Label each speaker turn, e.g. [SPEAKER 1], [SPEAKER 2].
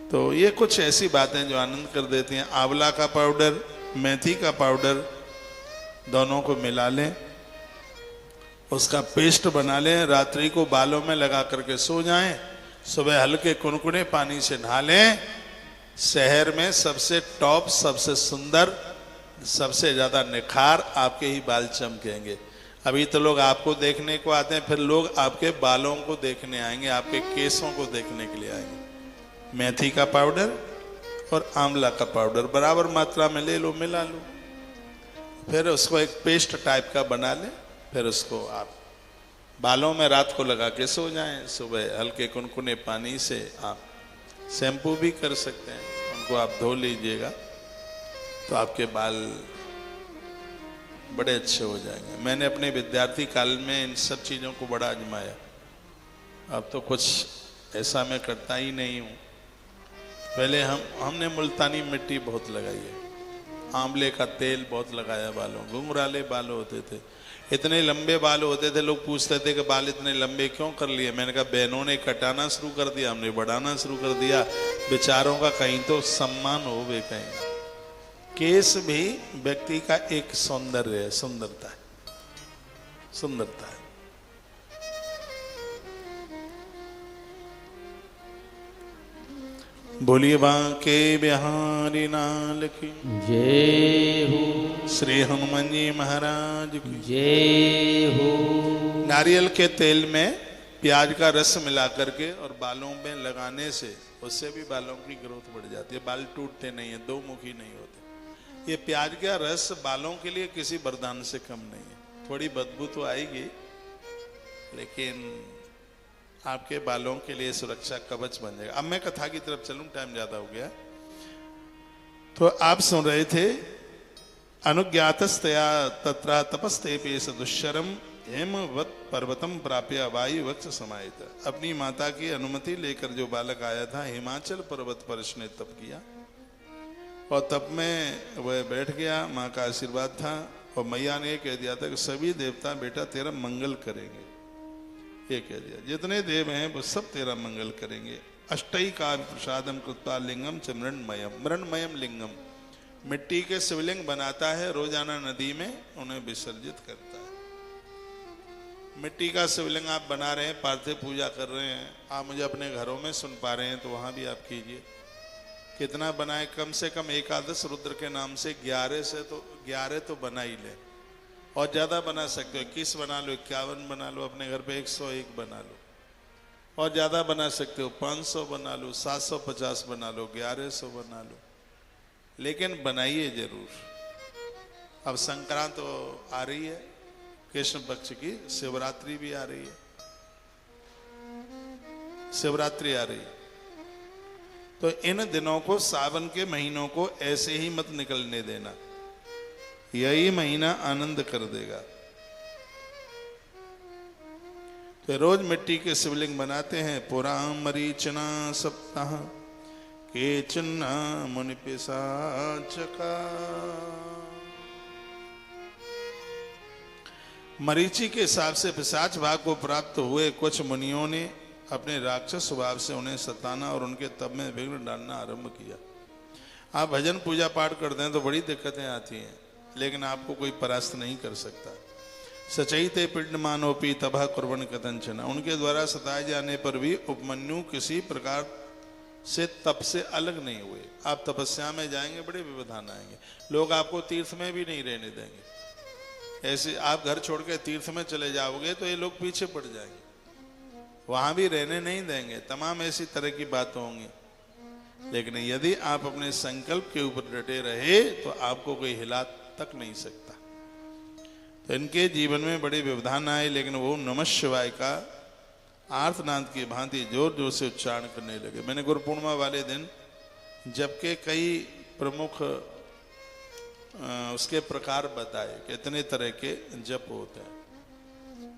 [SPEAKER 1] तो ये कुछ ऐसी बातें जो आनंद कर देती हैं। आंवला का पाउडर, मेथी का पाउडर दोनों को मिला लें, उसका पेस्ट बना लें, रात्रि को बालों में लगा करके सो जाएं, सुबह हल्के कुनकुने पानी से नहा लें। शहर में सबसे टॉप, सबसे सुंदर, सबसे ज्यादा निखार आपके ही बाल चमकेंगे। अभी तो लोग आपको देखने को आते हैं, फिर लोग आपके बालों को देखने आएंगे, आपके केसों को देखने के लिए आएंगे। मेथी का पाउडर और आंवला का पाउडर बराबर मात्रा में ले लो, मिला लो, फिर उसको एक पेस्ट टाइप का बना ले, फिर उसको आप बालों में रात को लगा के सो जाएं। सुबह हल्के कुनकुने पानी से आप शैम्पू भी कर सकते हैं, उनको आप धो लीजिएगा तो आपके बाल बड़े अच्छे हो जाएंगे। मैंने अपने विद्यार्थी काल में इन सब चीज़ों को बड़ा आजमाया। अब तो कुछ ऐसा मैं करता ही नहीं हूँ। पहले हमने मुल्तानी मिट्टी बहुत लगाई है, आंवले का तेल बहुत लगाया बालों, घुंघराले बाल होते थे, इतने लंबे बाल होते थे, लोग पूछते थे कि बाल इतने लंबे क्यों कर लिए। मैंने कहा बहनों ने कटाना शुरू कर दिया, हमने बढ़ाना शुरू कर दिया। बेचारों का कहीं तो सम्मान हो वे कहीं। केस भी व्यक्ति का एक सौंदर्य है, सुंदरता है, सुंदरता है। बोलिए बांके बिहारी लाल की
[SPEAKER 2] जय हो।
[SPEAKER 1] श्री हनुमान जी महाराज की
[SPEAKER 2] जय हो।
[SPEAKER 1] नारियल के तेल में प्याज का रस मिला करके और बालों में लगाने से उससे भी बालों की ग्रोथ बढ़ जाती है, बाल टूटते नहीं है, दो मुखी नहीं होते। ये प्याज का रस बालों के लिए किसी वरदान से कम नहीं है। थोड़ी बदबू तो आएगी, लेकिन आपके बालों के लिए सुरक्षा कवच बन जाएगा। अब मैं कथा की तरफ चलूं, टाइम ज्यादा हो गया। तो आप सुन रहे थे अनुज्ञातस्तया तत्रा तपस्ते पे सदुश्चरम हेमवत पर्वतम प्राप्य वायु वक्ष समाहित। अपनी माता की अनुमति लेकर जो बालक आया था, हिमाचल पर्वत पर इसने तप किया और तप में वह बैठ गया। माँ का आशीर्वाद था और मैया ने कह दिया था कि सभी देवता बेटा तेरा मंगल करेंगे। ये कह दिया जितने देव हैं वो सब तेरा मंगल करेंगे। अष्टई का प्रसादम कृत्वा लिंगम च मृण्मयम, मृण्मयम लिंगम, मिट्टी के शिवलिंग बनाता है, रोजाना नदी में उन्हें विसर्जित करता है। मिट्टी का शिवलिंग आप बना रहे हैं, पार्थिव पूजा कर रहे हैं, आप मुझे अपने घरों में सुन पा रहे हैं तो वहां भी आप कीजिए। कितना बनाए, कम से कम एकादश रुद्र के नाम से 11 तो बना ही ले, और ज्यादा बना सकते हो, 21 बना लो, 51 बना लो, अपने घर पे 101 बना लो, और ज्यादा बना सकते हो, 500 बना लो, 750 बना लो, 1100 बना लो, लेकिन बनाइए जरूर। अब संक्रांत तो आ रही है, कृष्ण पक्ष की शिवरात्रि भी आ रही है, शिवरात्रि आ रही है, तो इन दिनों को, सावन के महीनों को ऐसे ही मत निकलने देना, यही महीना आनंद कर देगा। तो रोज मिट्टी के शिवलिंग बनाते हैं। पुराण मरीचना सप्ताह के चिन्ना मुनि पिशाचका। मरीचि के हिसाब से पिशाच भाग को प्राप्त हुए कुछ मुनियों ने अपने राक्षस स्वभाव से उन्हें सताना और उनके तप में विघ्न डालना आरंभ किया। आप भजन पूजा पाठ करते हैं तो बड़ी दिक्कतें आती हैं, लेकिन आपको कोई परास्त नहीं कर सकता। सचैते पिंड मानोपी तबाह कुर्बन कथंचना। उनके द्वारा सताए जाने पर भी उपमन्यु किसी प्रकार से तप से अलग नहीं हुए। आप तपस्या में जाएंगे, बड़े व्यवधान आएंगे, लोग आपको तीर्थ में भी नहीं रहने देंगे। ऐसे आप घर छोड़ के तीर्थ में चले जाओगे तो ये लोग पीछे पड़ जाएंगे, वहां भी रहने नहीं देंगे, तमाम ऐसी तरह की बातें होंगी। लेकिन यदि आप अपने संकल्प के ऊपर डटे रहे तो आपको कोई हिला तक नहीं सकता। तो इनके जीवन में बड़े व्यवधान आए, लेकिन वो नमः शिवाय का आर्तनाद की भांति जोर जोर से उच्चारण करने लगे। मैंने गुरु पूर्णिमा वाले दिन जबकि कई प्रमुख उसके प्रकार बताए कि इतने तरह के जप होते हैं।